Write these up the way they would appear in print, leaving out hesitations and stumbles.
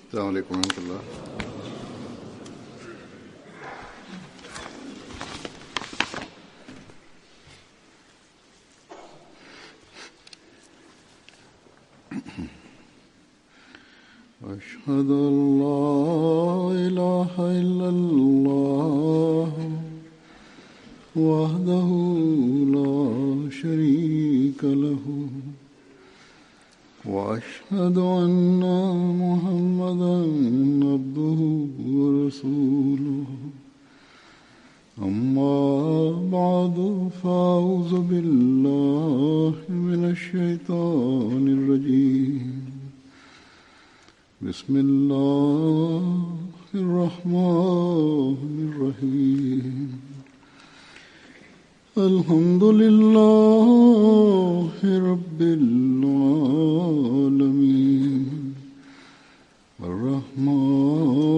السلام عليكم ورحمة الله. أشهد أن لا إله إلا الله وحده لا شريك له وأشهد أن محمدا عبده ورسوله أما بعد فأعوذ بالله من الشيطان الرجيم بسم الله الرحمن الرحيم الحمد لله رب العالمين الرحمن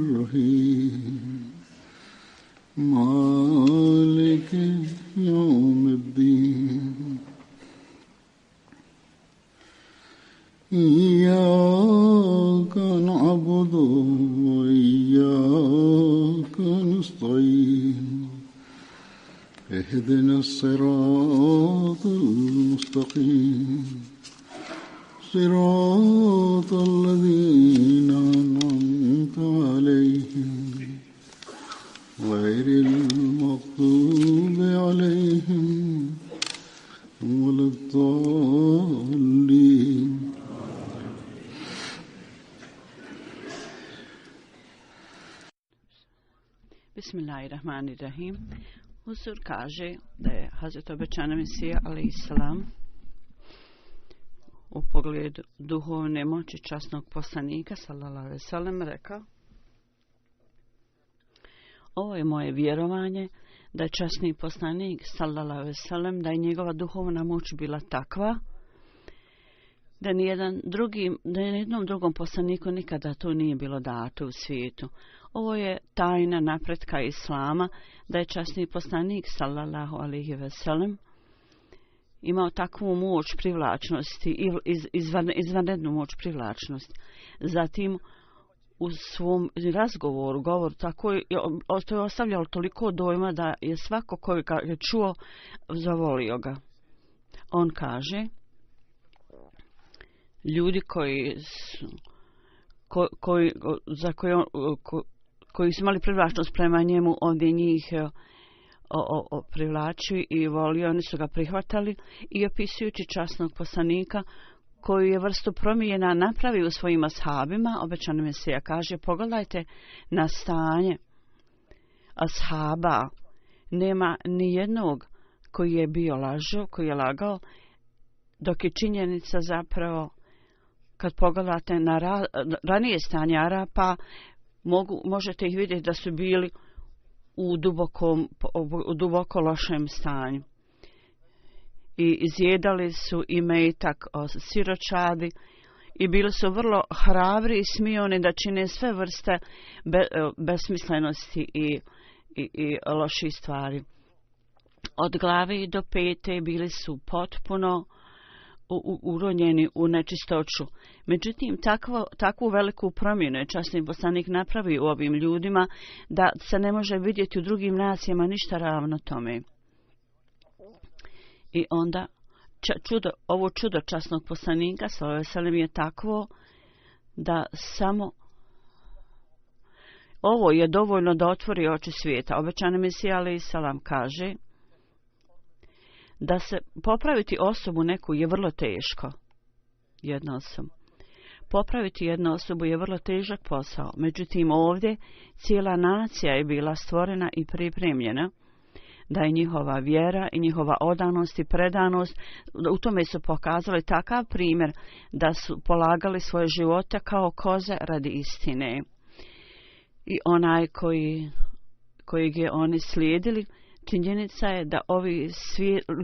الرحيم مالك يوم الدين إياك نعبد وإياك نستعين اهدنا الصراط المستقيم صراط الذين أنعمت عليهم غير المغضوب عليهم ولا الضالين. Bismillahirrahmanirrahim. Huzur kaže da je Hazreti obećani Mesija alejhiselam u pogledu duhovne moći časnog poslanika sallallahu alejhi ve sellem rekao: ovo je moje vjerovanje da je časni poslanik sallallahu alejhi ve sellem, da je njegova duhovna moć bila takva da nijednom drugom poslaniku nikada to nije bilo dato u svijetu. Ovo je tajna napretka Islama, da je časni poslanik sallallahu alejhi ve sellem imao takvu moć privlačnosti i izvanrednu moć privlačnosti. Zatim u svom govoru tako je ostavljalo toliko dojma da je svako koji ga je čuo zavolio ga. On kaže: ljudi koji su imali privlačnost prema njemu, on je njih privlačio i volio, oni su ga prihvatali, i opisujući časnog poslanika koju je vrstu promjena napravio u svojim ashabima, obećani Mesija kaže: pogledajte na stanje ashaba, nema ni jednog koji je bio lažov, koji je lagao, dok je činjenica zapravo, kad pogledate na ranije stanje Arapa, možete ih vidjeti da su bili u duboko lošem stanju. I izjedali su imetak siročadi i bili su vrlo hrabri i smioni da čine sve vrste besmislenosti i loših stvari. Od glave do pete bili su potpuno uronjeni u nečistoću. Međutim, takvu veliku promjenu je časni poslanik napravio u ovim ljudima da se ne može vidjeti u drugim nacijama ništa ravno tome. I onda ovo čudo časnog poslanika sallallahu alejhi ve sellem je takvo da samo ovo je dovoljno da otvori oči svijeta. Obećani Mesija alejhiselam kaže da se popraviti osobu neku je vrlo teško. Popraviti jednu osobu je vrlo težak posao. Međutim, ovdje cijela nacija je bila stvorena i pripremljena da je njihova vjera i njihova odanost i predanost, u tome su pokazali takav primjer da su polagali svoje živote kao koze radi istine. I onaj kojeg je oni slijedili, činjenica je da ovi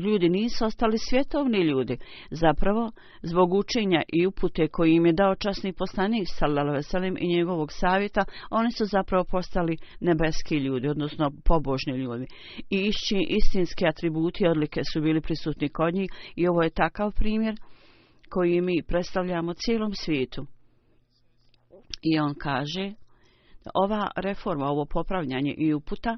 ljudi nisu ostali svjetovni ljudi. Zapravo, zbog učenja i upute koji im je dao časni poslanik sallallahu alejhi ve sellem i njegovog savjeta, oni su zapravo postali nebeski ljudi, odnosno pobožni ljudi. I istinski atributi i odlike su bili prisutni kod njih, i ovo je takav primjer koji mi predstavljamo cijelom svijetu. I on kaže da ova reforma, ovo popravljanje i uputa,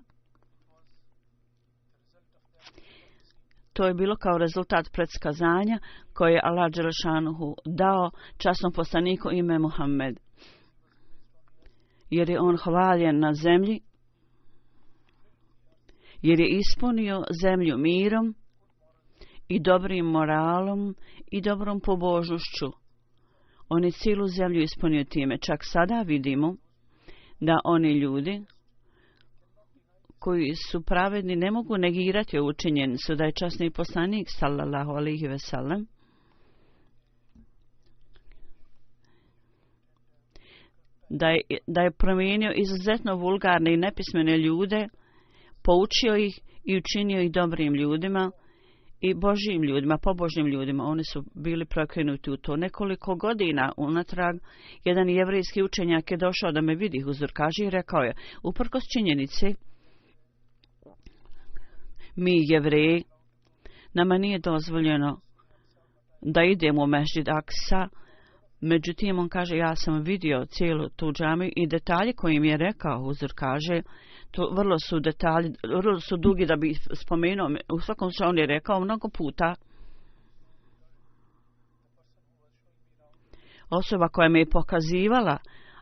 to je bilo kao rezultat predskazanja koje je Allah dželešanuhu dao časnom poslaniku ime Muhammed. Jer je on hvaljen na zemlji, jer je ispunio zemlju mirom i dobrim moralom i dobrom pobožnošću. On je cijelu zemlju ispunio time. Čak sada vidimo da oni ljudi koji su pravedni ne mogu negirati ovu činjenicu da je časni poslanik sallallahu alejhi ve sellem da je promijenio izuzetno vulgarne i nepismene ljude, poučio ih i učinio ih dobrim ljudima i božjim ljudima, pobožnim ljudima. Oni su bili prokrenuti u to. Nekoliko godina unatrag jedan jevrijski učenjak je došao da me vidi, huzur kaže, i rekao je, uprkos činjenici, mi Jevreji, nama nije dozvoljeno da idemo u Mesdžid Aksa. Međutim, on kaže, ja sam vidio cijelu tu džamiju i detalji koji mi je rekao, huzur kaže, to vrlo su detalji, vrlo su dugi da bi spomenuo. U svakom slučaju on je rekao mnogo puta. Osoba koja me je pokazivala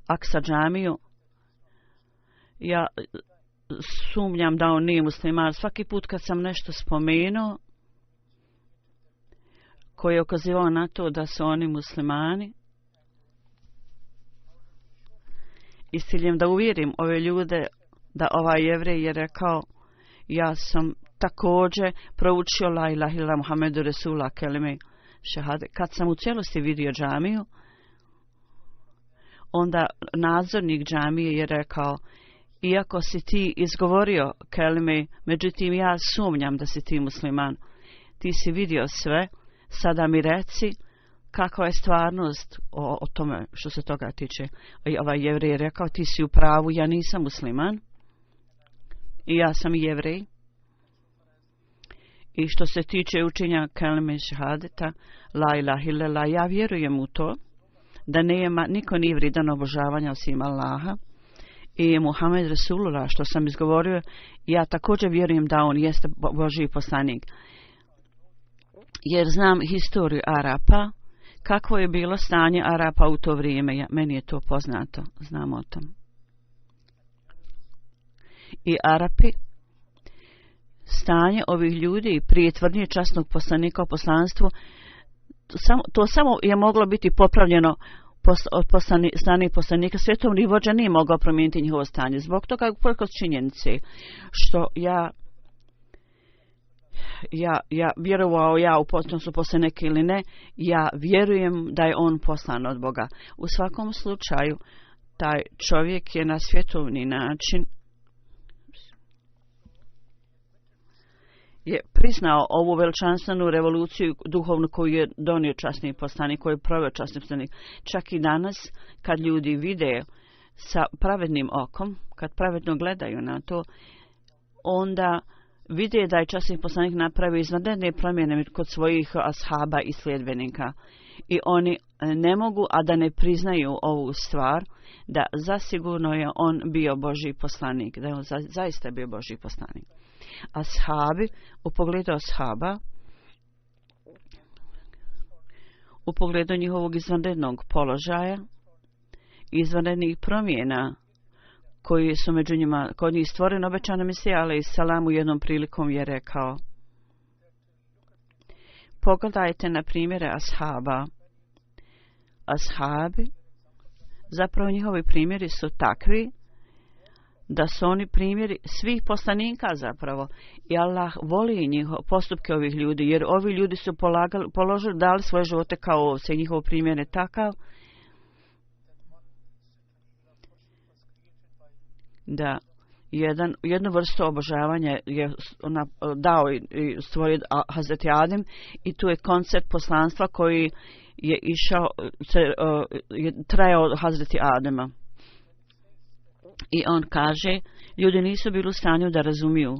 Aksa džamiju, ja sumnjam da on nije musliman. Svaki put kad sam nešto spomenuo koji je ukazivao na to da su oni muslimani, i s ciljem da uvjerim ove ljude da ovaj Jevrej je rekao, ja sam također proučio la ilaha illallah Muhammedu Resulullah kelime šehade. Kad sam u cijelosti vidio džamiju, onda nadzornik džamije je rekao, iako si ti izgovorio kelime, međutim ja sumnjam da si ti musliman. Ti si vidio sve, sada mi reci kakva je stvarnost o tome što se toga tiče. I ovaj Jevrej je rekao, ti si u pravu, ja nisam musliman i ja sam Jevrej. I što se tiče učenja kelime šehadeta, la ilaha illallah, ja vjerujem u to da niko nije vrijedan obožavanja osim Allaha i Muhammed Resulullah, što sam izgovorio, ja također vjerujem da on jeste Božji poslanik. Jer znam historiju Arapa, kakvo je bilo stanje Arapa u to vrijeme. Meni je to poznato, znam o tom. I Arapi, stanje ovih ljudi prije tvrdnje časnog poslanika o poslanstvu, to samo je moglo biti popravljeno od strane poslanika. Svjetovni vođa nije mogao promijeniti njihovo stanje. Zbog toga, uprkos činjenice, što ja vjerovao ja u potpunosti poslanika ili ne, ja vjerujem da je on poslan od Boga. U svakom slučaju, taj čovjek je na svjetovni način je priznao ovu veličanstvenu revoluciju duhovnu koju je donio časni poslanik, koju je proveo časni poslanik. Čak i danas, kad ljudi vide sa pravednim okom, kad pravedno gledaju na to, onda vide da je časni poslanik napravio izvanredne promjene kod svojih ashaba i sljedbenika. I oni ne mogu, a da ne priznaju ovu stvar, da zasigurno je on bio Božji poslanik, da je on zaista bio Božji poslanik. Ashabi, u pogledu ashaba, u pogledu njihovog izvanrednog položaja, izvanrednih promjena koji su među njima, kod njih stvoren obećana Mesija, ali salam u jednom prilikom je rekao, pogledajte na primjere ashaba. Ashabi, zapravo njihovi primjeri su takvi da su oni primjeri svih poslanika zapravo. I Allah voli postupke ovih ljudi, jer ovi ljudi su položili, dali svoje živote kao ovce. Njihov primjer je takav da jednu vrstu obožavanja je dao i stvorio Hazreti Adem, i tu je koncept poslanstva koji je išao, trajao od Hazreti Adema. I on kaže, ljudi nisu bili u stanju da razumiju.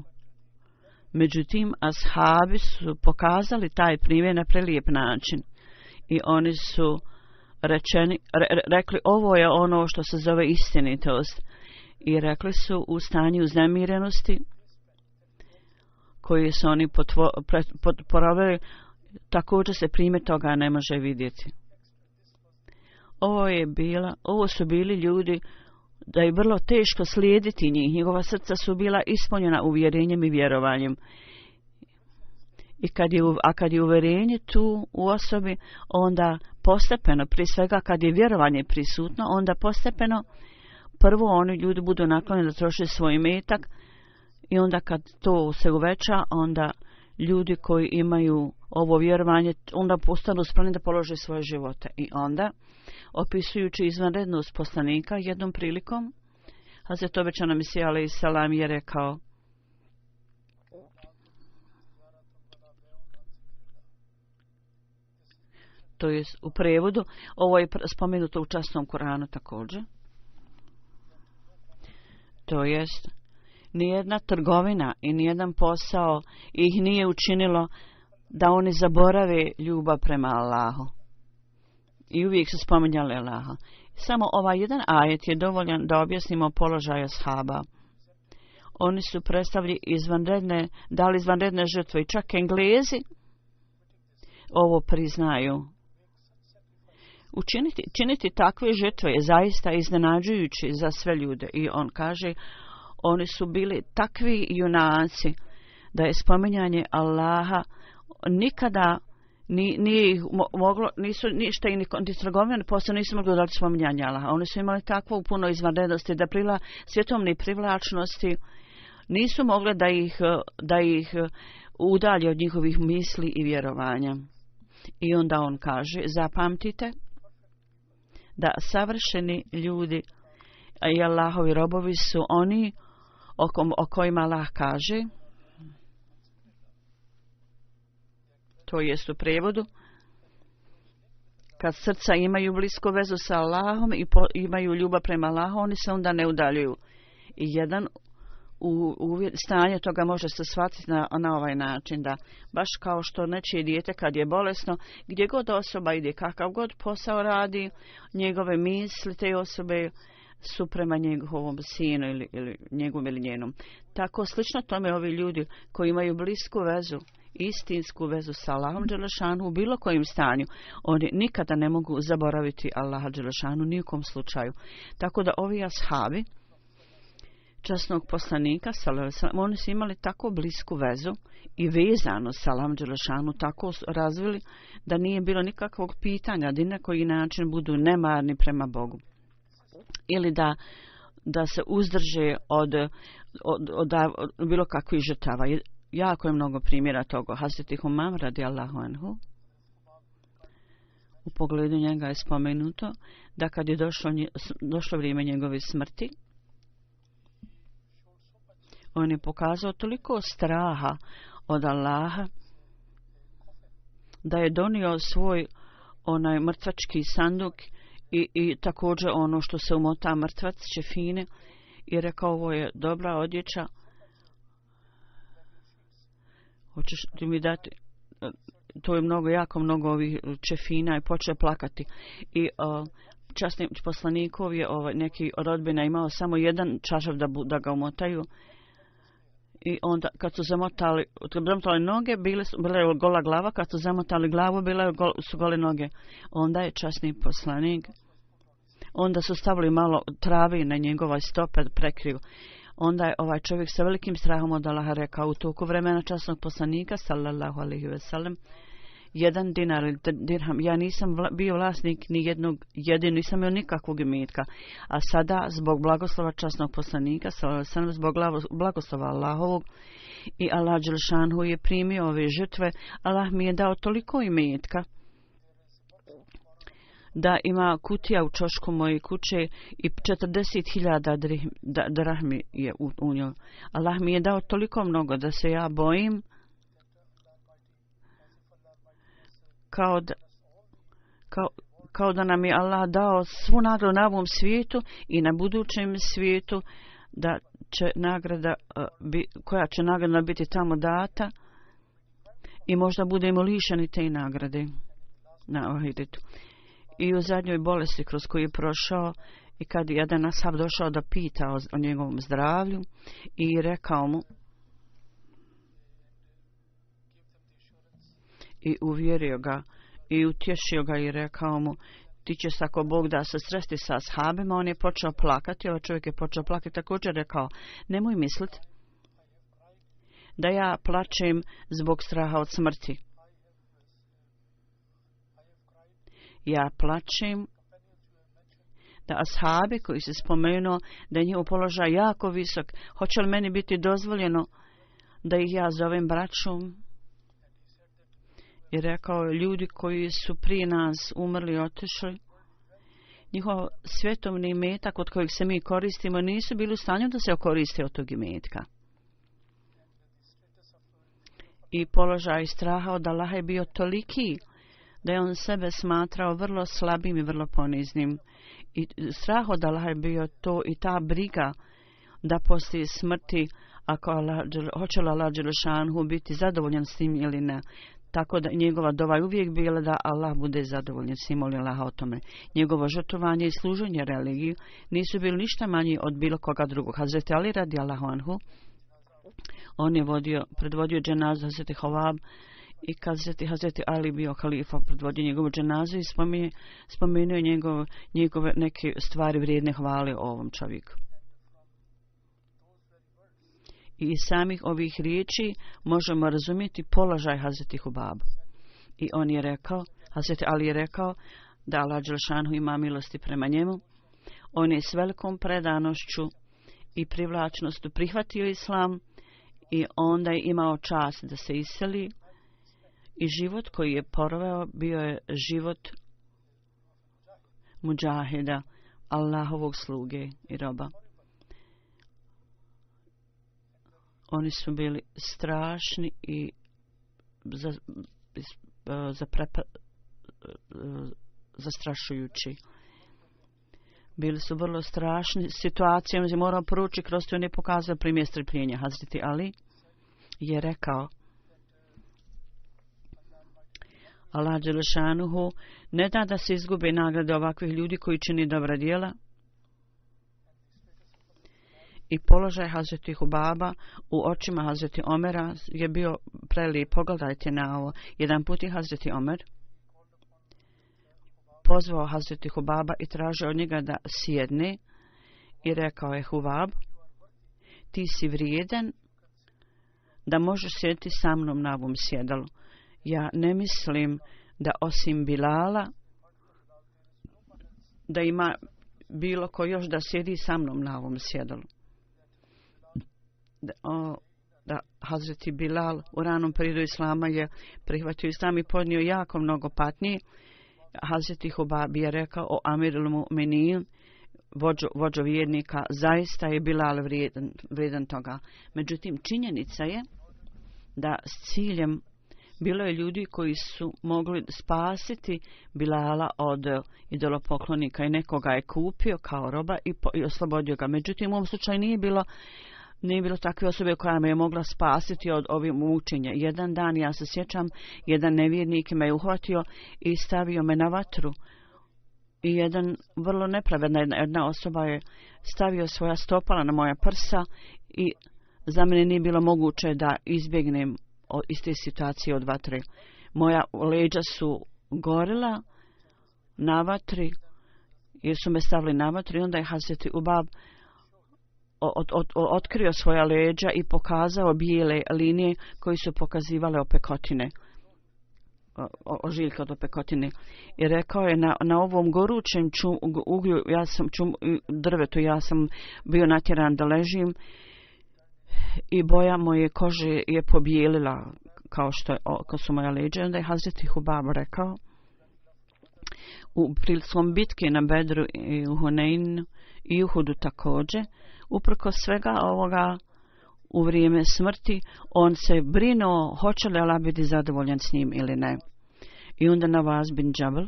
Međutim, ashabi su pokazali taj primjer na prelijep način. I oni su rekli ovo je ono što se zove istinitost. I rekli su u stanju uznemirenosti koji su oni porovili, također se primjer toga ne može vidjeti. Ovo su bili ljudi da je vrlo teško slijediti njih. Njegova srca su bila ispunjena uvjerenjem i vjerovanjem. I kad je uvjerenje tu u osobi, onda postepeno, prije svega kad je vjerovanje prisutno, onda postepeno prvo oni ljudi budu naklonjeni da troše svoj imetak i onda kad to se uveća, onda ljudi koji imaju ovo vjerovanje, onda postanu spremni da polože svoje živote. I onda, opisujući izvanrednost poslanika jednom prilikom, Hazret obećana Mesija alejhi selam je rekao: to je u prevodu, ovo je spomenuto u časnom Kuranu također. To jest, nijedna trgovina i nijedan posao ih nije učinilo da oni zaborave ljubav prema Allahu. I uvijek su spominjali Allaha. Samo ovaj jedan ajet je dovoljan da objasnimo položaj ashaba. Oni su dali izvanredne žrtve i čak Englezi ovo priznaju. Činiti takve žrtve je zaista iznenađujući za sve ljude. I on kaže, oni su bili takvi junaci da je spominjanje Allaha nikada nije ih moglo, nisu ništa i ni trgovine posao nisu mogli dodati spominjanje Allaha. Oni su imali takvu puno izvanrednosti da svjetovne privlačnosti nisu mogli da ih udalje od njihovih misli i vjerovanja. I onda on kaže, zapamtite da savršeni ljudi i Allahovi robovi su oni o kojima Allah kaže, to jest u prevodu, kad srca imaju blisku vezu sa Allahom i imaju ljubav prema Allahu, oni se onda ne udaljuju. I jedan stanje toga može se shvatiti na ovaj način, da baš kao što nečije dijete kad je bolesno, gdje god osoba ide, kakav god posao radi, njegove misli te osobe su prema njegovom sinu ili njegovom ili njenom. Tako slično tome ovi ljudi koji imaju blisku vezu, istinsku vezu sa Allahom dželešanu u bilo kojem stanju, oni nikada ne mogu zaboraviti Allaha dželešanu ni u kom slučaju. Tako da ovi ashabi časnog poslanika, oni su imali tako blisku vezu i vezano sa Allahom dželešanu, tako razvili da nije bilo nikakvog pitanja da na koji način budu nemarni prema Bogu. Ili da se uzdrže od bilo kakvih žrtava. Jako je mnogo primjera toga. Hazreti Humam radijallahu anhu, u pogledu njega je spomenuto da kad je došlo vrijeme njegove smrti, on je pokazao toliko straha od Allaha da je donio svoj onaj mrtvački sanduk i također ono što se umota mrtvac, čefine, i rekao, ovo je dobra odjeća, hoćeš ti mi dati, to je jako mnogo ovih čefina, i počeo plakati. I časni poslanikov je neki rodbina imao samo jedan čaršaf da ga umotaju. I onda kad su zamotali noge, bila je gola glava, kad su zamotali glavu, su gole noge. Onda je časni poslanik, onda su stavili malo travi na njegove stope, prekriju. Onda je ovaj čovjek sa velikim strahom od Allaha rekao, u toku vremena časnog poslanika, sallallahu alejhi ve sellem, 1 dinar ili dirham, ja nisam bio vlasnik ni jednog jedinog, nisam imao nikakvog imetka. A sada, zbog blagoslova časnog poslanika, zbog blagoslova Allahovog, i Allah dželešanu je primio ove žrtve, Allah mi je dao toliko imetka da ima kutija u čošku moje kuće i 40.000 drahmi je u njoj. Allah mi je dao toliko mnogo da se ja bojim kao da nam je Allah dao svu nagradu na ovom svijetu i na budućem svijetu, da će nagrada, koja će nagrada biti tamo data i možda budemo lišeni te nagrade na ahiretu. i u zadnjoj bolesti kroz koju je prošao, i kad jedan ashab došao da pita o njegovom zdravlju i rekao mu i uvjerio ga i utješio ga i rekao mu, ti će se ako Bog da se sresti sa ashabima, on je počeo plakati, ovaj čovjek je počeo plakati, također rekao, nemoj misliti da ja plačem zbog straha od smrti. Ja plačem da ashabi koji se spomenuo da je njihov položaj jako visok, hoće li meni biti dozvoljeno da ih ja zovem braćom? I rekao je, ljudi koji su prije nas umrli i otišli, njihov svjetovni imetak od kojeg se mi koristimo nisu bili u stanju da se koriste od tog imetka. I položaj straha od Allaha je bio toliki da je on sebe smatrao vrlo slabim i vrlo poniznim. I strah od Allaha je bio to i ta briga da poslije smrti, ako hoće li Allah dželešanhu biti zadovoljan s tim ili ne. Tako da njegova dova je uvijek bila da Allah bude zadovoljan s tim, molim Allaha o tome. Njegovo žrtvovanje i služenje religiji nisu bili ništa manji od bilo koga drugog. Hazreti Ali radijallahu anhu, on je predvodio dženazu Hazreti Hovab, i kad Hazreti Ali bio halifa, predvodio njegovu dženazu i spomenuo njegove neke stvari vrijedne hvale o ovom čovjeku. I iz samih ovih riječi možemo razumjeti položaj Hazreti Hubaba. I on je rekao, Hazreti Ali je rekao da Allah dželešanu ima milosti prema njemu. On je s velikom predanošću i privlačnostu prihvatio islam i onda je imao čast da se iseli. I život koji je proveo bio je život muđahida, Allahovog sluge i roba. Oni su bili strašni i zastrašujući. Bili su vrlo strašni situacijama gdje morao proći kroz to, ne pokazao primjer strpljenja. Hazreti Ali je rekao, Allah dželešanuhu ne da da se izgube nagrade ovakvih ljudi koji čini dobra djela. I položaj Hazreti Hubaba u očima Hazreti Omera je bio prelijep. Pogledajte na ovo. Jedan put je Hazreti Omer pozvao Hazreti Hubaba i tražio od njega da sjedne i rekao je, Hubab, ti si vrijedan da možeš sjediti sa mnom na ovom sjedalu. Ja ne mislim da osim Bilala da ima bilo ko još da sjedi sa mnom na ovom sjedalu. Da Hazreti Bilal u ranom periodu islama je prihvatio islam i podnio jako mnogo patnji. Hazreti Hubab je rekao o Amirul Mu'minin, vođo vjernika, zaista je Bilal vrijedan toga. Međutim, činjenica je da s ciljem bilo je ljudi koji su mogli spasiti Bilala od idolopoklonika i nekoga je kupio kao roba i oslobodio ga. Međutim, u ovom slučaju nije bilo takve osobe koja me je mogla spasiti od ovih mučenja. Jedan dan, ja se sjećam, jedan nevjernik me je uhvatio i stavio me na vatru. I jedan vrlo nepravedna jedna osoba je stavio svoja stopala na moja prsa i za mene nije bilo moguće da izbjegnem iz te situacije od vatre. Moja leđa su gorila na vatri jer su me stavili na vatri i onda je Hazreti Ubab otkrio svoja leđa i pokazao bijele linije koji su pokazivale opekotine, ožiljke od opekotine. I rekao je, na ovom gorućem uglju, drvetu, ja sam bio natjeran da ležim i boja moje kože je pobijelila kao su moja leđa. Onda je Hazreti Hubab rekao, u prilikom bitke na Bedru i u Huneinu i Uhudu također, uprkos svega ovoga, u vrijeme smrti, on se brinuo hoće li Allah biti zadovoljan s njim ili ne. I onda Navaz bin Džabel,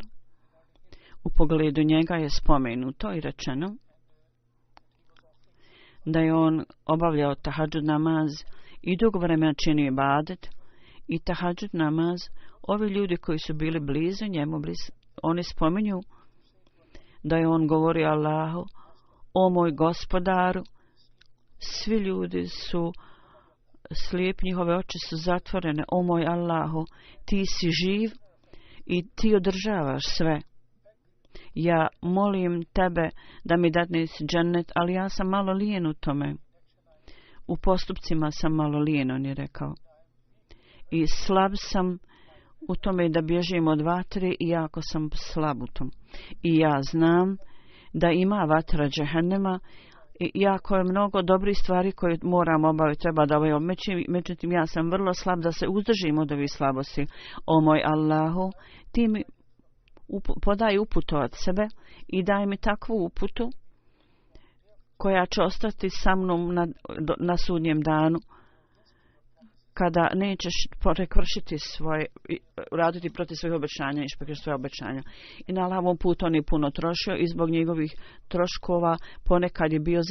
u pogledu njega je spomenuto i rečeno da je on obavljao tahadžud namaz i dugo vremena činio ibadet. I tahadžud namaz, ovi ljudi koji su bili blizu njemu, oni spominju da je on govorio Allahu: o moj gospodaru, svi ljudi su slijepi, njihove oči su zatvorene. O moj Allahu, ti si živ i ti održavaš sve. Ja molim tebe da mi dadneš džennet, ali ja sam malo lijen u tome. U postupcima sam malo lijen, on je rekao. I slab sam u tome da bježim od vatre i jako sam slab u tom. I ja znam da ima vatra džehennema i jako je mnogo dobrih stvari koje moram obaviti, treba da obavim. Međutim, ja sam vrlo slab da se uzdržim od ovih slabosti. O moj Allahu, ti mi podaj uputu od sebe i daj mi takvu uputu koja će ostati sa mnom na sudnjem danu, kada nećeš prekršiti svoje, raditi protiv svojih obećanja i prekršiti svoje obećanja. I na Allahovom putu on je puno trošio i zbog njegovih troškova ponekad je bio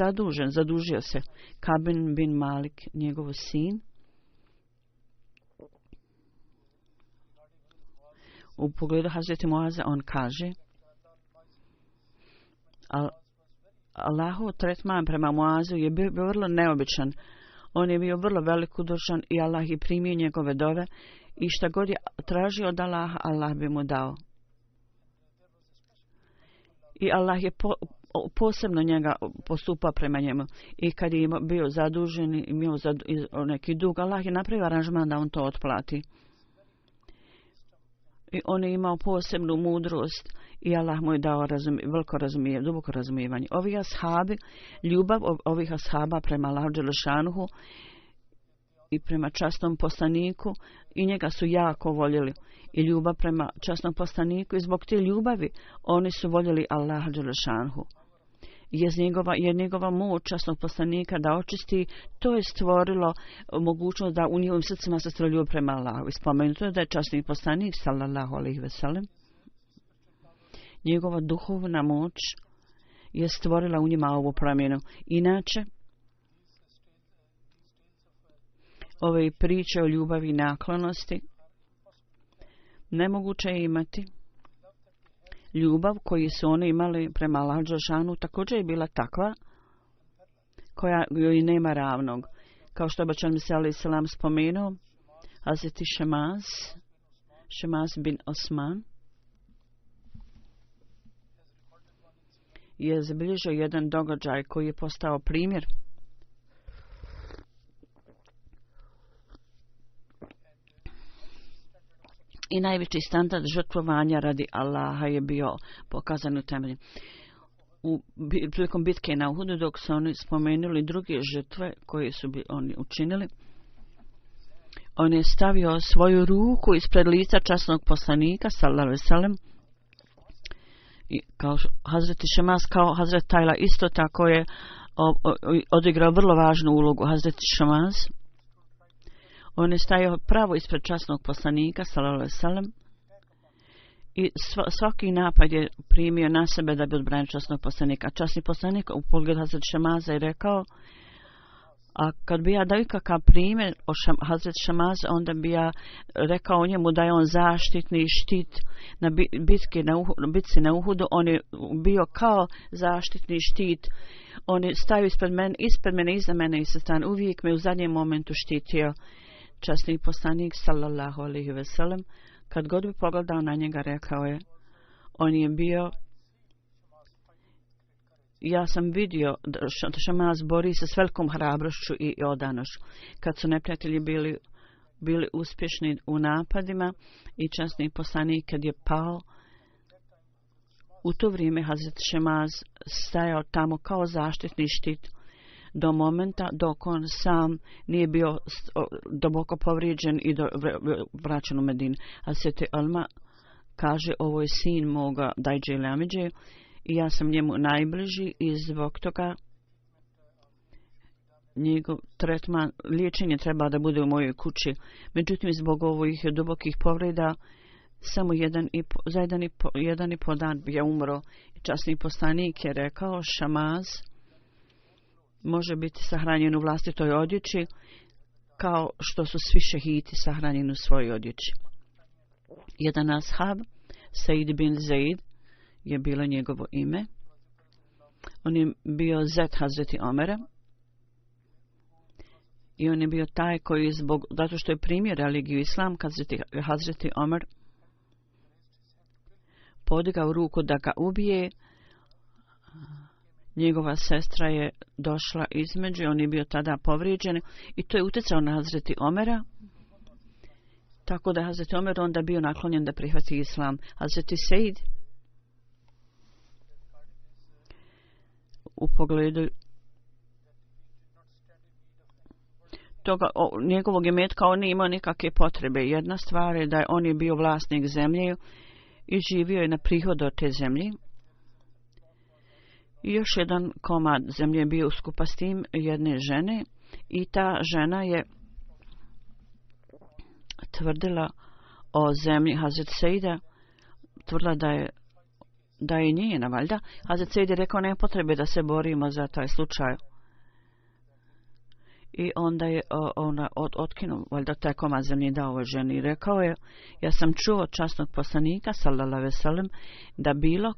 zadužio se. Kabin bin Malik, njegov sin, u pogledu Hazreti Muaza, on kaže: Allahov tretman prema Muazu je bio vrlo neobičan. On je bio vrlo velikodušan i Allah je primio njegove dove i šta god je tražio od Allaha, Allah bi mu dao. I Allah je posebno njega postupao prema njemu. I kad je bio zadužen i imao neki dug, Allah je napravio aranžman da on to otplati. I on je imao posebnu mudrost i Allah mu je dao duboko razumijevanje. Ovi ashabi, ljubav ovih ashaba prema Allahu dželešanuhu i prema časnom poslaniku, i njega su jako voljeli. I ljubav prema časnom poslaniku, i zbog te ljubavi oni su voljeli Allaha dželešanuhu. Jer njegova moć časnog poslanika da očisti, to je stvorilo mogućnost da u njihovim srcima se stvori ljubav prema Allahu. I spomenuto je da je časni poslanik sallallahu alejhi ve sellem, njegova duhovna moć je stvorila u njima ovu promjenu. Inače, ove priče o ljubavi i naklonosti nemoguće je imati. Ljubav koju su oni imali prema Allahu dželešanu također je bila takva koja joj nema ravnog. Kao što je Bećan Mesih alejhi selam spomenuo, Hazreti Šemaz bin Osman je zabilježio jedan događaj koji je postao primjer i najveći standard žrtvovanja radi Allaha je bio pokazan u temelju. Prilikom bitke na Uhudu, dok su oni spomenuli druge žrtve koje su oni učinili, on je stavio svoju ruku ispred lica časnog poslanika sallallahu alejhi ve sellem, i kao Hazreti Šemaz, kao Hazret Tajla isto tako je odigrao vrlo važnu ulogu. Hazreti Šemaz, on je stajao pravo ispred časnog poslanika sallallahu alejhi ve sellem i svaki napad je primio na sebe da bi odbranio časnog poslanika. Časni poslanik u pogledu Hazreti Šemaza je rekao: a kad bi ja dao ikakav primjer o Hazreti Šemaza, onda bi ja rekao njemu da je on zaštitni štit na bitci na Uhudu. On je bio kao zaštitni štit. On je stavio ispred mene, iza mene i sa strane. Uvijek me u zadnjem momentu štitio. Časni poslanik sallallahu alejhi ve sellem, kad god bi pogledao na njega, rekao je: on je bio, ja sam vidio da Šemaz bori se s velikom hrabrošću i odanošću. Kad su neprijatelji bili uspješni u napadima i časni poslanik kad je pao, u to vrijeme Hazret Šemaz stajao tamo kao zaštitni štit do momenta dok on sam nije bio duboko povrijeđen i vraćen u Medinu. Hazreti Alma kaže: ovo je sin moga Dajđe ili Amidže i ja sam njemu najbliži i zbog toga njegov tretman, liječenje treba da bude u mojoj kući. Međutim, zbog ovih dubokih povreda samo jedan i po dan je umro. Časni poslanik je rekao: Šemaz može biti sahranjen u vlastitoj odjeći kao što su svi šehiti sahranjeni u svojoj odjeći. Jedan ashab, Said bin Zaid, je bilo njegovo ime. On je bio zet Hazreti Omera. I on je bio taj koji zato što je primio religiju islam, kad Hazreti Omer podigao ruku da ga ubije, njegova sestra je došla između, on je bio tada povrijeđen i to je utjecao na Hazreti Omera, tako da je Hazreti Omer onda bio naklonjen da prihvati islam. Hazreti Sejd u pogledu toga, njegovog imetka, on nije imao nikakve potrebe. Jedna stvar je da on je bio vlasnik zemlje i živio je na prihod od te zemlje. I još jedan komad zemlje je bio skupa s tim jedne žene i ta žena je tvrdila o zemlji Hazret Sejda, tvrdila da je njena, valjda. Hazret Sejd je rekao, nema potrebe da se borimo za taj slučaj. I onda je ona otkinuo, valjda taj komad zemlje dao ovoj ženi i rekao je, ja sam čuo od časnog poslanika, sallallahu alejhi ve sellem, da bilo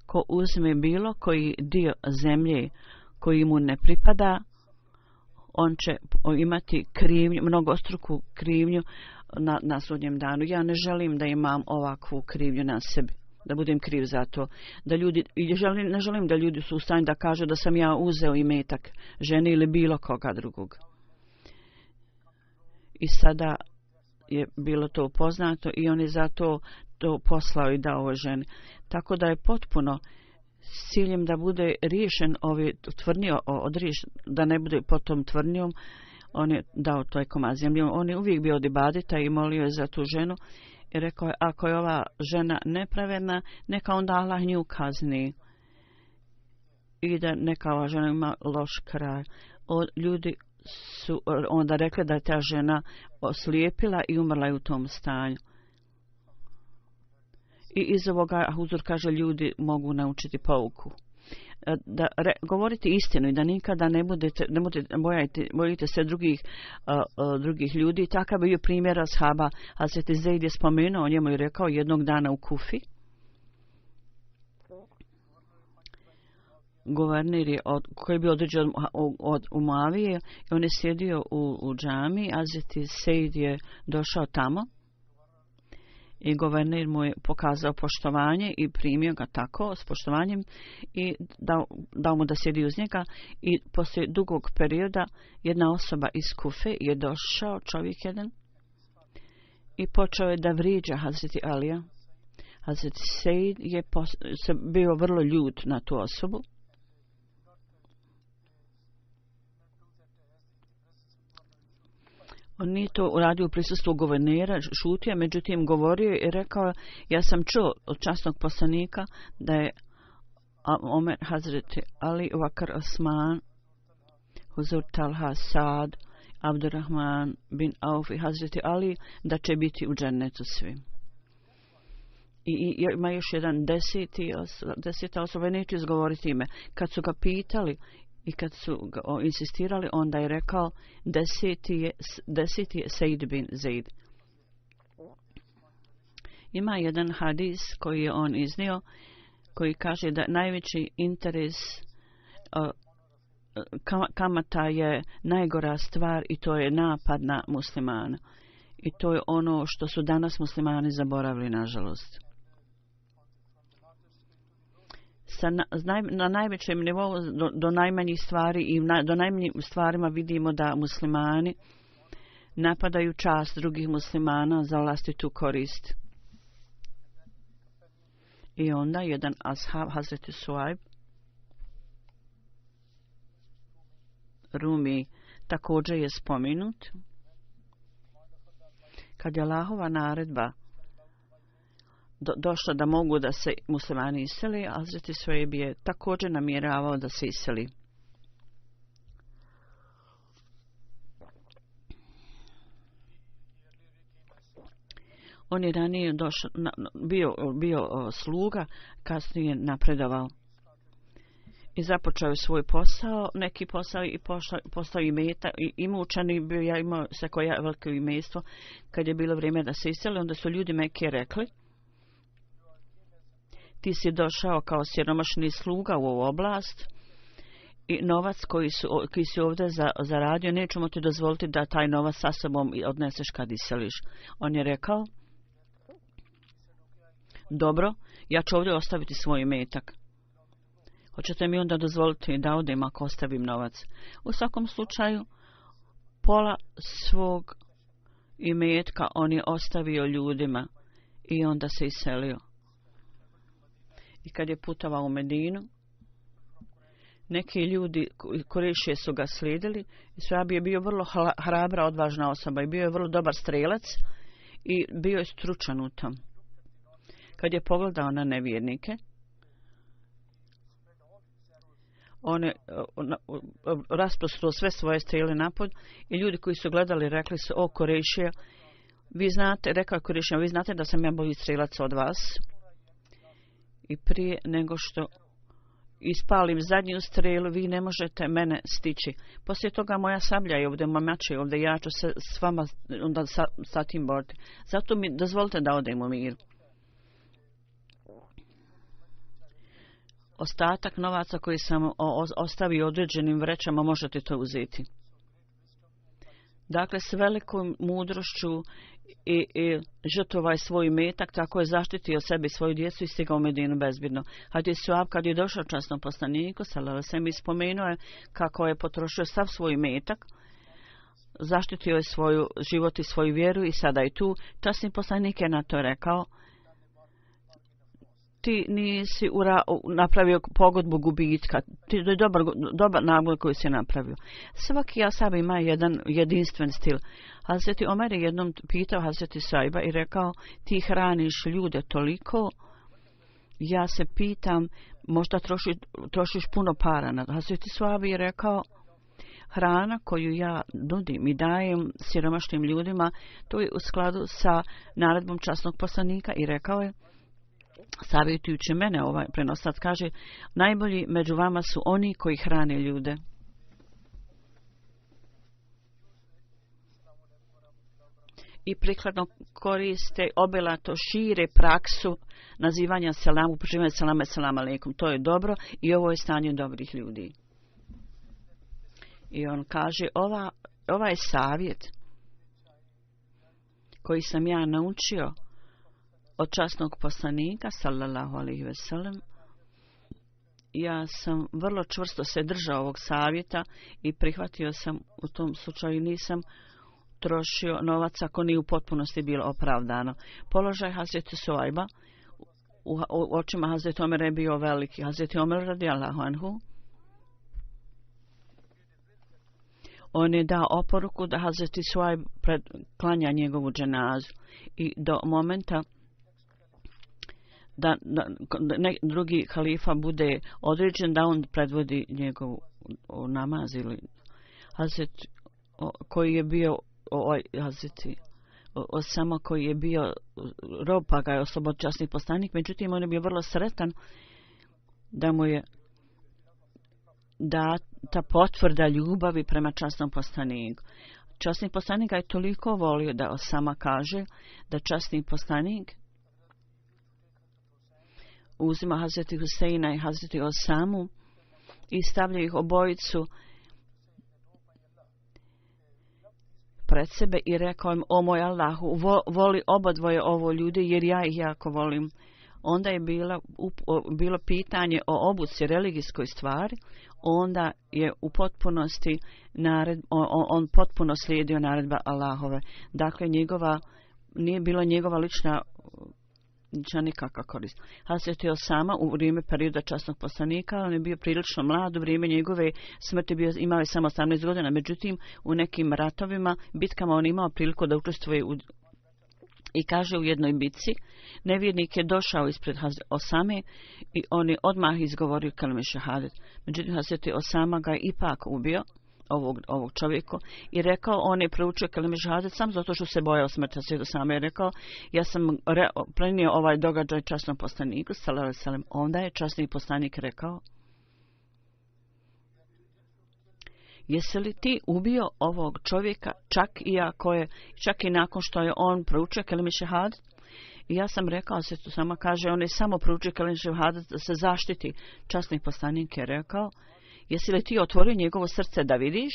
ko uzme bilo koji dio zemlje koji mu ne pripada, on će imati krivnju, mnogostruku krivnju na sudnjem danu. Ja ne želim da imam ovakvu krivnju na sebi, da budem kriv za to. Ne želim da ljudi su u stanju da kažu da sam ja uzeo imetak žene ili bilo koga drugog. I sada je bilo to poznato i on je zato to poslao i dao ovoj ženi. Tako da je potpuno s ciljem da bude riješen ovi tvrdnje, da ne bude pod tom tvrdnjom, on je dao toj komad zemlje. On je uvijek bio od ibadeta i molio je za tu ženu i rekao je, ako je ova žena nepravedna, neka onda Allah nju kazni i da neka ova žena ima loš kraj. Ljudi su onda rekli da je ta žena oslijepila i umrla je u tom stanju. I iz ovoga Huzur kaže, ljudi mogu naučiti pouku. Govoriti istinu i da nikada ne bojite se drugih ljudi. Takav je bio primjer ashaba. Hazreti Zeid je spomenuo, o njemu je rekao jednog dana u Kufi. Guverner koji je bio određen od Umavije i on je sjedio u džami. Hazreti Zeid je došao tamo. I guverner mu je pokazao poštovanje i primio ga tako s poštovanjem i dao mu da sjedi uz njega. I poslije dugog perioda jedna osoba iz Kufe je došao, čovjek jedan, i počeo je da vrijeđa Hazreti Alija. Hazreti Sejd je bio vrlo ljut na tu osobu. On nije to uradio u prisustvu guvernera, šutio, međutim govorio i rekao, ja sam čuo od časnog poslanika da je Omer, Hazreti Ali, Vakar Osman, Huzur Talha, Saad, Abdurrahman bin Auf i Hazreti Ali, da će biti u džennetu svi. I ima još jedan deseta osoba, neću izgovoriti ime. Kad su ga pitali i kad su ga insistirali, onda je rekao, deseti je Sejd bin Zeid. Ima jedan hadis koji je on iznio, koji kaže da najveći interes kamata je najgora stvar i to je napad na muslimana. I to je ono što su danas muslimani zaboravili, nažalost. Na najvećem nivou do najmanjih stvari i do najmanjih stvarima vidimo da muslimani napadaju čast drugih muslimana za vlastitu korist. I onda jedan ashab, Hazreti Suajb Rumi, također je spomenut. Kad je Allahova naredba došla da mogu da se muslimani iseli, Hazreti Suajb je također namjeravao da se iseli. On je ranije bio sluga, kasnije napredovao. i započeo svoj posao, neki posao i postao imućan i bio ja imao se koja veliko imestvo. Kad je bilo vrijeme da se iseli, onda su ljudi Mekke rekli: ti si došao kao siromašni sluga u ovu oblast i novac koji si ovdje zaradio, nećemo ti dozvoliti da taj novac sa sobom odneseš kad iseliš. On je rekao: dobro, ja ću ovdje ostaviti svoj imetak. Hoćete mi onda dozvoliti da odem ako ostavim novac? U svakom slučaju, pola svog imetka on je ostavio ljudima i onda se iselio. I kad je putovao u Medinu, neki ljudi Kurešije su ga slijedili i Suhaib je bio vrlo hrabra, odvažna osoba i bio je vrlo dobar strelac i bio je stručan u tom. Kad je pogledao na nevjernike, on je rasprostruo sve svoje strele napod i ljudi koji su gledali rekli su: o Kurešija, vi znate, rekao Kurešija, vi znate da sam ja bolji strelac od vas. I prije nego što ispalim zadnju strelu, vi ne možete mene stići. Poslije toga moja sablja je ovdje, moj mač je ovdje, ja ću se s vama onda sa tim boriti. Zato mi dozvolite da odem u mir. Ostatak novaca koji sam ostavio određenim vrećama možete to uzeti. Dakle, s velikom mudrošću i žrtvovaj svoj imetak, tako je zaštitio sebi i svoju djecu i stigao u Medinu bezbjedno. Hadis Suhaib, kad je došao časnom poslaniku, sallallahu alejhi ve sellem, spomenuo je kako je potrošio sav svoj imetak, zaštitio je svoju život i svoju vjeru i sada je tu. Časni poslanik je na to rekao: ti nisi napravio pogodbu gubitka, ti je dobar nabor koji si napravio. Svaki ashab ima jedan jedinstven stil. Hazreti Omer je jednom pitao Hazreti Suhaiba i rekao: ti hraniš ljude toliko, ja se pitam, možda trošiš puno para. Hazreti Suhaib je rekao: hrana koju ja nudim i dajem siromašnim ljudima, to je u skladu sa naredbom časnog poslanika. I rekao je, savjetujući mene, ovaj prenosac kaže: najbolji među vama su oni koji hrane ljude. I prikladno koriste, obilato šire praksu nazivanja selamu, upućivanja selama, selam aleikum. To je dobro i ovo je stanje dobrih ljudi. I on kaže: ovaj savjet koji sam ja naučio od časnog poslanika, sallallahu alejhi ve sellem, ja sam vrlo čvrsto se držao ovog savjeta i prihvatio sam u tom slučaju, nisam trošio novac ako nije u potpunosti bilo opravdano. Položaj Hazreti Suhaiba u očima Hazreti Omera je bio veliki. Hazreti Omer radijallahu anhu, on je dao oporuku da Hazreti Suhaib klanja njegovu dženazu i do momenta da drugi halifa bude određen da on predvodi njegov namaz ili Hazreti koji je bio Hazreti Osama koji je bio rob pa ga je oslobodio časni poslanik, međutim on je bio vrlo sretan da mu je ta potvrda ljubavi prema časnom poslaniku. Časni poslanik ga je toliko volio da Osama kaže da časni poslanik uzima Hazreti Huseina i Hazreti Osamu i stavlja ih obojicu pred sebe i rekao im: o moj Allahu, voli obadvoje ovo ljude jer ja ih jako volim. Onda je bilo pitanje o obuci religijskoj stvari, onda je u potpunosti on potpuno slijedio naredba Allahove. Dakle, nije bila njegova lična nikakva korist. Hazreti Osama u vrijeme perioda časnog poslanika, on je bio prilično mlad, u vrijeme njegove smrti imao je samo 18 godina, međutim u nekim ratovima, bitkama on imao priliku da učestvuje i kaže u jednoj bitci, nevjernik je došao ispred Osame i on je odmah izgovorio kelime šehadet. Međutim, Hazreti Osama ga je ipak ubio, ovog čovjeku, i rekao, on je proučio kelime šehadet sam zato što se bojao smrti. Hazreti Osama je rekao: ja sam prenio ovaj događaj časnom poslaniku, sallallahu alejhi ve sellem. Onda je časni poslanik rekao: jesi li ti ubio ovog čovjeka čak i nakon što je on proučio kelime šehadet? I ja sam rekao, se tu sama kaže, on je samo proučio kelime šehadet da se zaštiti. Časni poslanik je rekao, jesi li ti otvorio njegovo srce da vidiš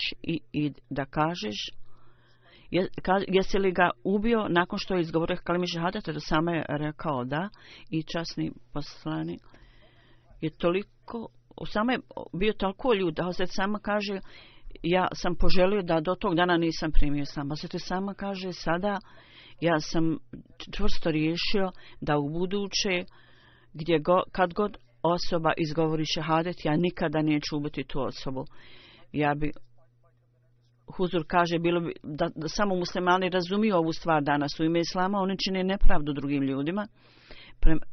i da kažeš, jesi li ga ubio nakon što je izgovorio kelime šehadet? Da sama je rekao da. I časni poslanik je toliko, samo je bio toliko ljud, da se sama kaže, ja sam poželio da do tog dana nisam primio islam. Se to sama kaže, sada ja sam čvrsto riješio da u buduće, kad god osoba izgovori šehadet, ja nikada neću ubiti tu osobu. Ja bi, Huzur kaže, bilo bi da samo muslimani razumiju ovu stvar danas u ime islama, oni čine nepravdu drugim ljudima,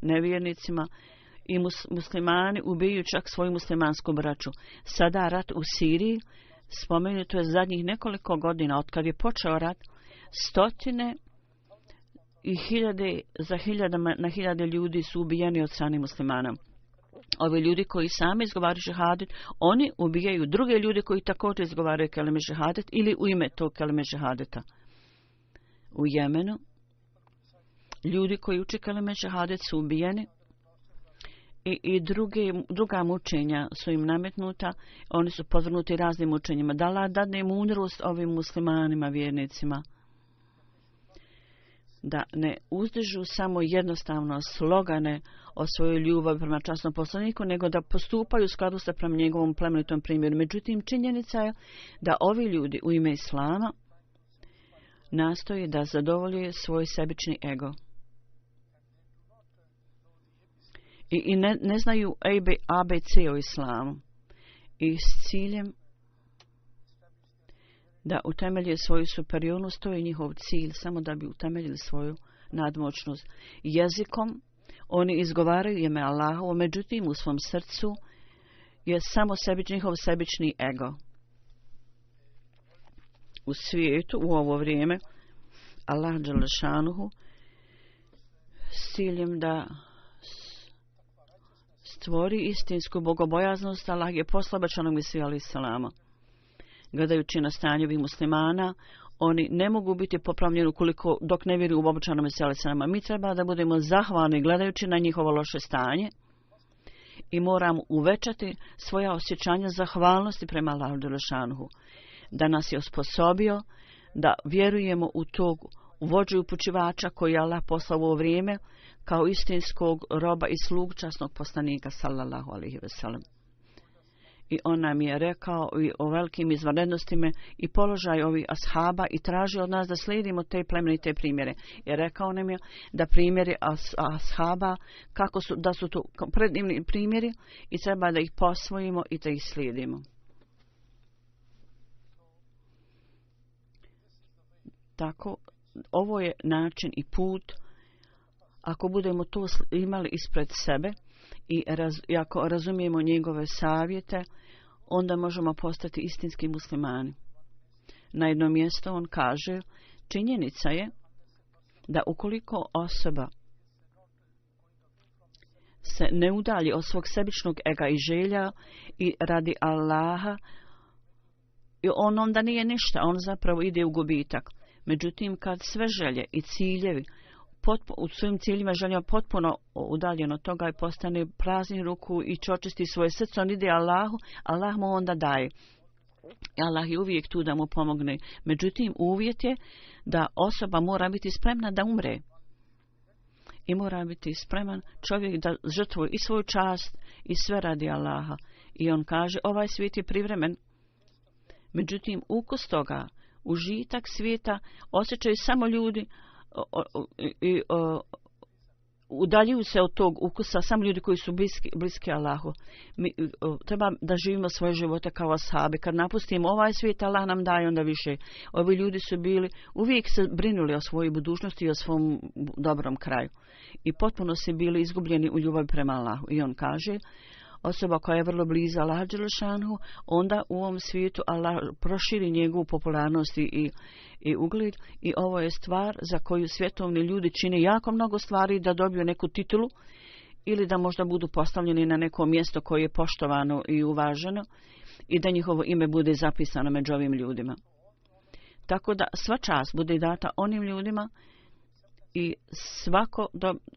nevjernicima, i muslimani ubijaju čak svoju muslimansku braću. Sada rat u Siriji, spomenuto je zadnjih nekoliko godina, od kad je počeo rat, stotine i na hiljade ljudi su ubijeni od strane muslimana. Ovi ljudi koji sami izgovaraju šehadet, oni ubijaju druge ljude koji također izgovaraju kelime šehadet ili u ime tog kelime šehadeta. U Jemenu ljudi koji uče kelime šehadet su ubijeni i druga mučenja su im nametnuta, oni su podvrgnuti raznim mučenjima. Da Allah dadne mudrost ovim muslimanima, vjernicima, da ne uzdižu samo jednostavno slogane o svojoj ljubavi prema časnom poslaniku, nego da postupaju u skladu sa prema njegovom plemenitom primjeru. Međutim, činjenica je da ovi ljudi u ime islama nastoji da zadovolje svoj sebični ego. I ne znaju ABC o islamu. I s ciljem da utemelje svoju superiornost, to je njihov cilj, samo da bi utemeljili svoju nadmoćnost. Jezikom oni izgovaraju ime Allahovo, međutim u svom srcu je samo njihov sebični ego. U svijetu, u ovo vrijeme, Allah dželle šanuhu s ciljem da stvori istinsku bogobojaznost, Allah je poslao obećanog Mesiju alejhi selama. Gledajući na stanje ovih muslimana, oni ne mogu biti popravljeni dok ne vjeruju u obećanog Mesiju alejhi selama. Mi treba da budemo zahvalni gledajući na njihovo loše stanje i moramo uvećati svoja osjećanja zahvalnosti prema Allahu dželle šanuhu, da nas je osposobio da vjerujemo u tog vođu upućivača koji je Allah poslao u ovo vrijeme kao istinskog roba i slug časnog poslanika sallallahu alejhi ve sellem. I on nam je rekao i o velikim izvanrednostima i položaju ovih ashaba i traži od nas da slijedimo te plemenite primjere. I rekao nam je da primjeri ashaba da su to predivni primjeri i treba da ih posvojimo i da ih slijedimo. Tako, ovo je način i put. Ako budemo to imali ispred sebe i ako razumijemo njegove savjete, onda možemo postati istinski muslimani. Na jednom mjestu on kaže, činjenica je da ukoliko osoba se ne udalji od svog sebičnog ega i želja i radi Allaha, on onda nije ništa, on zapravo ide u gubitak. Međutim, kad sve želje i ciljevi u svojim ciljima želja potpuno udaljeno od toga i postane prazni ruku i očisti svoje srce, on ide Allahu, Allah mu onda daje. Allah je uvijek tu da mu pomogne. Međutim, uvjet je da osoba mora biti spremna da umre. I mora biti spreman čovjek da žrtvuje i svoju čast i sve radi Allaha. I on kaže, ovaj svijet je privremen. Međutim, ukus toga, užitak svijeta osjećaju samo ljudi udaljuju se od tog ukusa samo ljudi koji su bliski Allahu. Mi treba da živimo svoje živote kao ashabi. Kad napustimo ovaj svijet, Allah nam daje onda više. Ovi ljudi su uvijek se brinuli o svojoj budućnosti i o svom dobrom kraju. I potpuno su bili izgubljeni u ljubavi prema Allahu. I on kaže, osoba koja je vrlo bliza Allahu dželle šanuhu, onda u ovom svijetu Allah proširi njegovu popularnost i ugled. I ovo je stvar za koju svjetovni ljudi čine jako mnogo stvari da dobiju neku titulu ili da možda budu postavljeni na neko mjesto koje je poštovano i uvaženo. i da njihovo ime bude zapisano među ovim ljudima. Tako da sva čast bude data onim ljudima i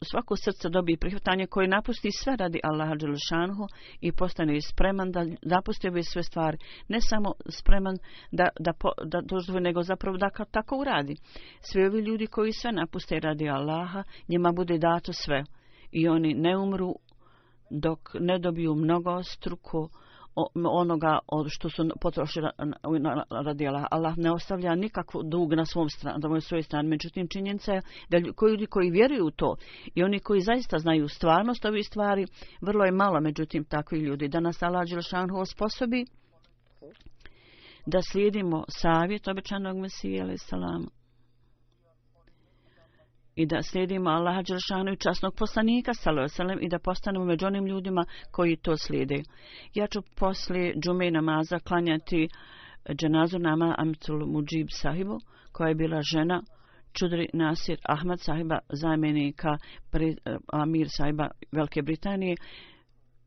svako srce dobije prihvatanje koji napusti sve radi Allaha dželešanuhu i postane spreman da napusti ove sve stvari. Ne samo spreman da dozvoli, nego zapravo da tako uradi. Svi ovi ljudi koji sve napuste radi Allaha, njima bude dato sve. I oni ne umru dok ne dobiju mnogostruko onoga što su potrošili radi Allaha. Allah ne ostavlja nikakvu dug na svojoj strani. Međutim, činjenica je da ljudi koji vjeruju u to i oni koji zaista znaju stvarnost ovih stvari, vrlo je malo međutim takvih ljudi. Da nas Allah dželešanu osposobi da slijedimo savjet obećanog Mesije alejhi selam i da slijedimo Allaha dželešanu i časnog poslanika sallallahu alejhi ve sellem i da postanemo među onim ljudima koji to slijede. Ja ću poslije džume namaza klanjati dženazu nama Amitul Mudžib sahibu, koja je bila žena Čudri Nasir Ahmad sahiba, zamjenika Amir sahiba Velike Britanije,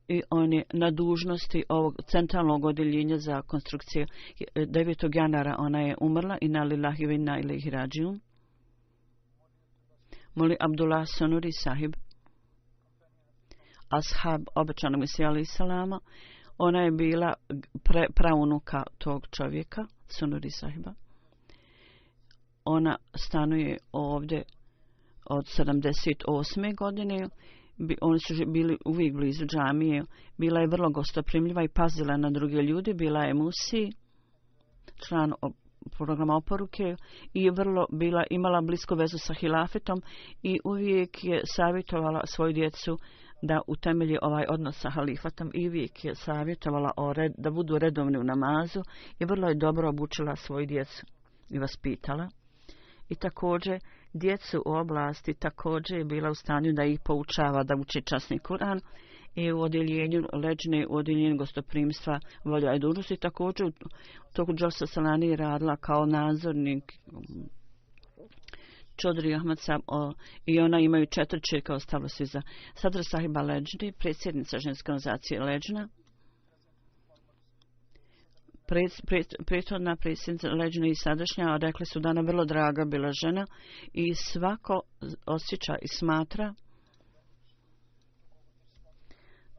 i on je na dužnosti ovog centralnog odjeljenja za konstrukciju. 9. januara ona je umrla, inna lillahi wa inna ilaihi rađiun. Moli Abdullah Sonuri sahib, ashab obećanog Mesija alejhi selama, ona je bila praunuka tog čovjeka, Sonuri sahiba. Ona stanuje ovdje od 78. godine. Oni su bili uvijek blizu džamije. Bila je vrlo gostoprimljiva i pazila na druge ljudi. Bila je musi, član programa oporuke, i imala blisku vezu sa hilafetom i uvijek je savjetovala svoju djecu da utemelji ovaj odnos sa halifatom i uvijek je savjetovala da budu redovni u namazu i vrlo je dobro obučila svoju djecu i vaspitala. I također djecu u oblasti također je bila u stanju da ih poučava da uči časni Kur'an i u odjeljenju gostoprimstva volja i dužnosti. Također u toku Dželsa Salani je radila kao nadzornik Čodri Ahmad Sahib i ona imaju 4 čirke, ostalo svi za Sadra Sahiba Leđni, predsjednica ženske organizacije Leđna. Prethodna predsjednica Leđna i sadašnja rekli su da ona vrlo draga bila žena i svako osjeća i smatra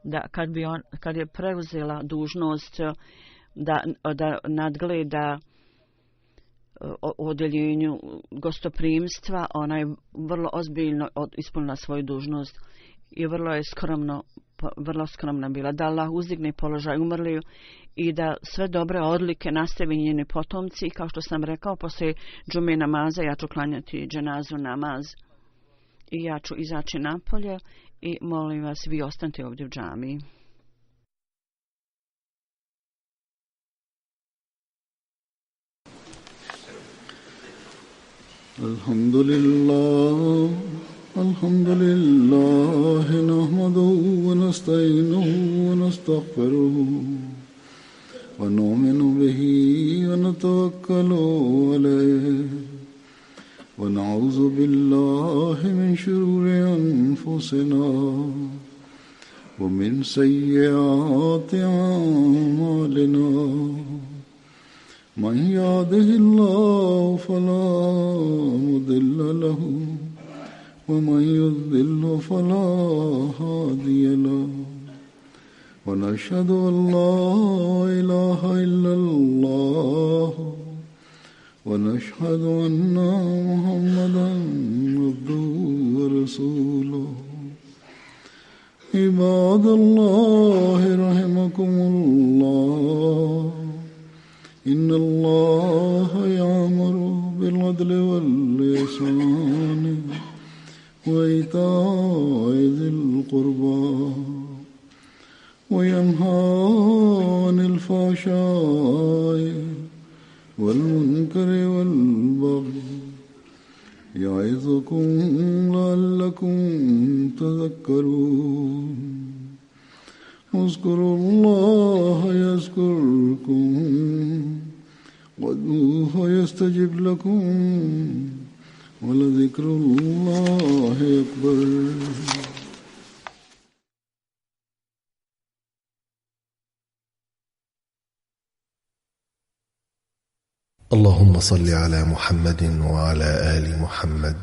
da kad je preuzela dužnost da nadgleda u odjeljenju gostoprimstva, ona je vrlo ozbiljno ispunila svoju dužnost i vrlo skromna bila. Da Allah uzdigne položaj umrliju i da sve dobre odlike nastavi njeni potomci. I kao što sam rekao, poslije džume namaza ja ću klanjati dženazu namaz i ja ću izaći napolje i molim vas, vi ostanite ovdje u džamiji. Alhamdulillah, nahmaduhu wa nasta'inuhu wa nastaghfiruhu wa nu'minu bihi wa natawakkalu alayhi wa na'udhu billahi min shururi anfusina wa min sayyiati a'malina. Man yahdihillahu fala mudilla lahu ومن يضلل فلا هادي له ونشهد أن لا إله إلا الله ونشهد أن محمدا عبده ورسوله. عباد الله رحمكم الله إن الله يأمر بالعدل والإحسان وإيتاء ذي القربى وينهى عن الفحشاء والمنكر والبغي يعظكم لعلكم تذكرون. اذكروا الله يذكركم وادعوه يستجب لكم ولذكر الله أكبر. اللهم صل على محمد وعلى آل محمد